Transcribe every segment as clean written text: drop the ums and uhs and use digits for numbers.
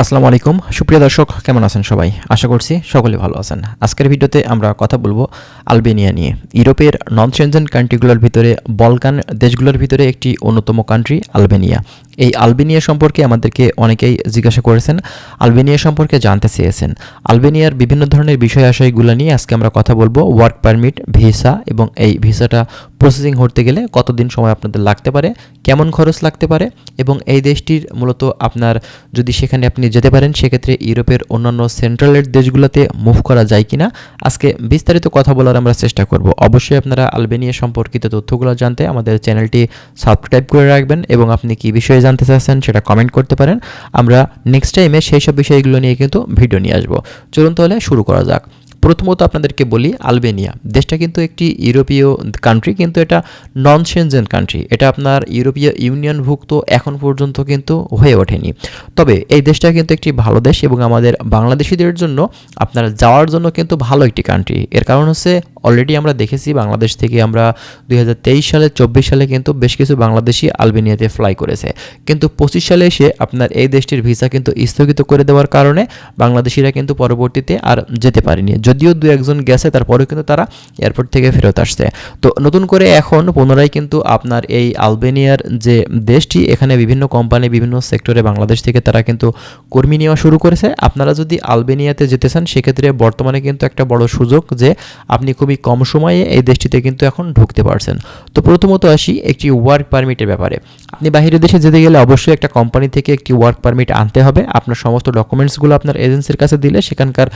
আসসালামু আলাইকুম সুপ্রিয় দর্শক, কেমন আছেন সবাই? আশা করছি সকলে ভালো আছেন। আজকের ভিডিওতে আমরা কথা বলবো আলবেনিয়া নিয়ে। ইউরোপের নন সেনজেন কান্ট্রিগুলোর ভিতরে বলকান দেশগুলোর ভিতরে একটি অন্যতম কান্ট্রি আলবেনিয়া। এই আলবেনিয়া সম্পর্কে আমাদেরকে অনেকেই জিজ্ঞাসা করেছেন, আলবেনিয়া সম্পর্কে জানতে চেয়েছেন। আলবেনিয়ার বিভিন্ন ধরনের বিষয় আশয়গুলো নিয়ে আজকে আমরা কথা বলবো। ওয়ার্ক পারমিট, ভিসা এবং এই ভিসাটা প্রসেসিং করতে গেলে কতদিন সময় আপনাদের লাগতে পারে, কেমন খরচ লাগতে পারে এবং এই দেশটির মূলত আপনার যদি সেখানে আপনি যেতে পারেন সেক্ষেত্রে ইউরোপের অন্যান্য সেন্ট্রালের দেশগুলোতে মুভ করা যায় কিনা, আজকে বিস্তারিত কথা বলার আমরা চেষ্টা করব। অবশ্যই আপনারা আলবেনিয়া সম্পর্কিত তথ্যগুলো জানতে আমাদের চ্যানেলটি সাবস্ক্রাইব করে রাখবেন এবং আপনি কী বিষয়ে জানতে চাচ্ছেন সেটা কমেন্ট করতে পারেন। আমরা নেক্সট টাইমে সেই সব বিষয়গুলো নিয়ে কিন্তু ভিডিও নিয়ে আসবো। চলুন তাহলে শুরু করা যাক। প্রথমত আপনাদেরকে বলি, আলবেনিয়া দেশটা কিন্তু একটি ইউরোপীয় কান্ট্রি, কিন্তু এটা নন সেনজেন কান্ট্রি। এটা আপনার ইউরোপীয় ইউনিয়নভুক্ত এখন পর্যন্ত কিন্তু হয়ে ওঠেনি। তবে এই দেশটা কিন্তু একটি ভালো দেশ এবং আমাদের বাংলাদেশিদের জন্য আপনার যাওয়ার জন্য কিন্তু ভালো একটি কান্ট্রি। এর কারণ হচ্ছে অলরেডি আমরা দেখেছি বাংলাদেশ থেকে আমরা 2023 সালে 24 সালে কিন্তু বেশ কিছু বাংলাদেশি আলবেনিয়াতে ফ্লাই করেছে, কিন্তু 25 সালে এসে আপনার এই দেশটির ভিসা কিন্তু স্থগিত করে দেওয়ার কারণে বাংলাদেশিরা কিন্তু পরবর্তীতে আর যেতে পারেনি। যদিও দু একজন গেছে, তারপরেও কিন্তু তারা এয়ারপোর্ট থেকে ফেরত আসছে। তো নতুন করে এখন পুনরায় কিন্তু আপনার এই আলবেনিয়ার যে দেশটি, এখানে বিভিন্ন কোম্পানি বিভিন্ন সেক্টরে বাংলাদেশ থেকে তারা কিন্তু কর্মী নেওয়া শুরু করেছে। আপনারা যদি আলবেনিয়াতে যেতে চান সেক্ষেত্রে বর্তমানে কিন্তু একটা বড় সুযোগ যে আপনি খুবই কম সময়ে এই দেশটিতে কিন্তু এখন ঢুকতে পারছেন। তো প্রথমত আসি একটি ওয়ার্ক পারমিটের ব্যাপারে। আপনি বাইরের দেশে যেতে গেলে অবশ্যই একটা কোম্পানি থেকে একটি ওয়ার্ক পারমিট আনতে হবে। আপনার সমস্ত ডকুমেন্টসগুলো আপনার এজেন্সির কাছে দিলে সেখানকার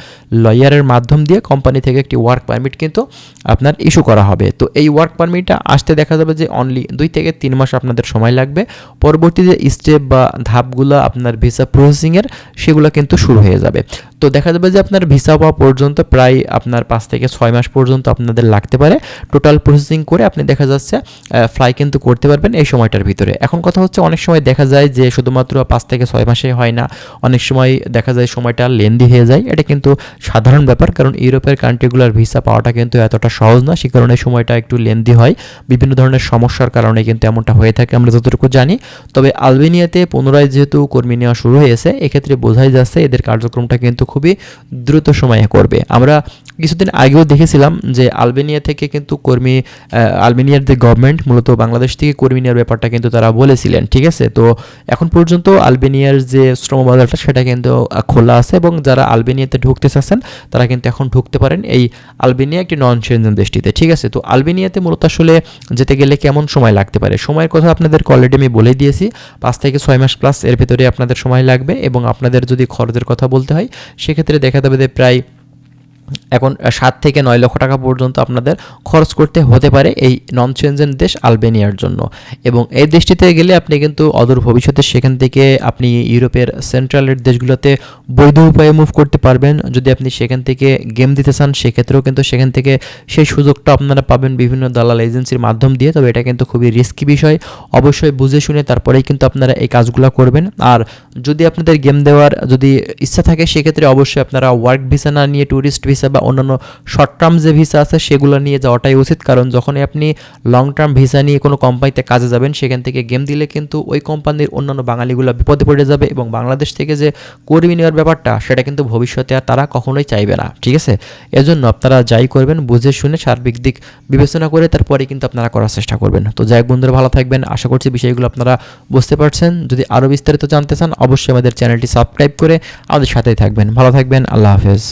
লয়ারের মাধ্যম দিয়ে কোম্পানি থেকে একটি ওয়ার্ক পারমিট কিন্তু আপনার ইস্যু করা হবে। তো এই ওয়ার্ক পারমিটটা আসতে দেখা যাবে যে অনলি 2 থেকে 3 মাস আপনাদের সময় লাগবে। পরবর্তী যে স্টেপ বা ধাপগুলো আপনার ভিসা প্রসেসিংয়ের সেগুলো কিন্তু শুরু হয়ে যাবে। তো দেখা যাবে যে আপনার ভিসা পাওয়া পর্যন্ত প্রায় আপনার 5 থেকে 6 মাস পর্যন্ত আপনাদের লাগতে পারে। টোটাল প্রসেসিং করে আপনি দেখা যাচ্ছে ফ্লাই কিন্তু করতে পারবেন এই সময়টার ভিতরে। এখন কথা হচ্ছে, অনেক সময় দেখা যায় যে শুধুমাত্র 5 থেকে 6 মাসে হয় না, অনেক সময় দেখা যায় সময়টা লেন্দি হয়ে যায়। এটা কিন্তু সাধারণ ব্যাপার, কারণ ইউরোপের কান্ট্রিগুলোর ভিসা পাওয়াটা কিন্তু এতটা সহজ না, সে কারণে সময়টা একটু লেন্দি হয়। বিভিন্ন ধরনের সমস্যার কারণে কিন্তু এমনটা হয়ে থাকে আমরা যতটুকু জানি। তবে আলবেনিয়াতে পুনরায় যেহেতু কর্মী নেওয়া শুরু হয়েছে, এক্ষেত্রে বোঝাই যাচ্ছে এদের কার্যক্রমটা কিন্তু খুবই দ্রুত সময়ে করবে। আমরা কিছুদিন আগেও দেখেছিলাম যে আলবেনিয়া থেকে কিন্তু কর্মী, আলবেনিয়ার যে গভর্নমেন্ট মূলত বাংলাদেশ থেকে কর্মী নেওয়ার ব্যাপারটা কিন্তু তারা বলেছিলেন, ঠিক আছে। তো এখন পর্যন্ত আলবেনিয়ার যে শ্রম বাজারটা সেটা কিন্তু খোলা আছে এবং যারা আলবেনিয়াতে ঢুকতে চাচ্ছেন তারা কিন্তু এখন ঢুকতে পারেন এই আলবেনিয়া একটি নন সেনজেন দেশটিতে, ঠিক আছে। তো আলবেনিয়াতে মূলত আসলে যেতে গেলে কেমন সময় লাগতে পারে, সময়ের কথা আপনাদেরকে অলরেডি আমি বলে দিয়েছি। 5 থেকে 6 মাস প্লাস এর ভেতরে আপনাদের সময় লাগবে এবং আপনাদের যদি খরচের কথা বলতে হয় সেক্ষেত্রে দেখা যাবে যে প্রায় এখন 7 থেকে 9 লক্ষ টাকা পর্যন্ত আপনাদের খরচ করতে হতে পারে এই নন সেনজেন দেশ আলবেনিয়ার জন্য। এবং এই দেশটিতে গেলে আপনি কিন্তু অদূর ভবিষ্যতে সেখান থেকে আপনি ইউরোপের সেন্ট্রালের দেশগুলোতে বৈধ উপায়ে মুভ করতে পারবেন। যদি আপনি সেখান থেকে গেম দিতে চান সেক্ষেত্রেও কিন্তু সেখান থেকে সেই সুযোগটা আপনারা পাবেন বিভিন্ন দালাল এজেন্সির মাধ্যম দিয়ে। তবে এটা কিন্তু খুবই রিস্কি বিষয়, অবশ্যই বুঝে শুনে তারপরেই কিন্তু আপনারা এই কাজগুলো করবেন। আর যদি আপনাদের গেম দেওয়ার যদি ইচ্ছা থাকে সেক্ষেত্রে অবশ্যই আপনারা ওয়ার্ক ভিসা না নিয়ে ট্যুরিস্ট ভিসা বা অন্যান্য শর্ট টার্ম যে ভিসা আছে সেগুলো নিয়ে যাওয়াটাই উচিত। কারণ যখনই আপনি লং টার্ম ভিসা নিয়ে কোনো কোম্পানিতে কাজে যাবেন সেখান থেকে গেম দিলে কিন্তু ওই কোম্পানির অন্যান্য বাঙালিগুলো বিপদে পড়ে যাবে এবং বাংলাদেশ থেকে যে কর্মী নেওয়ার ব্যাপারটা সেটা কিন্তু ভবিষ্যতে আর তারা কখনোই চাইবে না, ঠিক আছে। এজন্য আপনারা যাই করবেন বুঝে শুনে সার্বিক দিক বিবেচনা করে তারপরে কিন্তু আপনারা করার চেষ্টা করবেন। তো যাই হোক বন্ধুরা, ভালো থাকবেন। আশা করছি বিষয়গুলো আপনারা বুঝতে পারছেন। যদি আরও বিস্তারিত জানতে চান অবশ্যই আমাদের চ্যানেলটি সাবস্ক্রাইব করে আমাদের সাথেই থাকবেন। ভালো থাকবেন। আল্লাহ হাফেজ।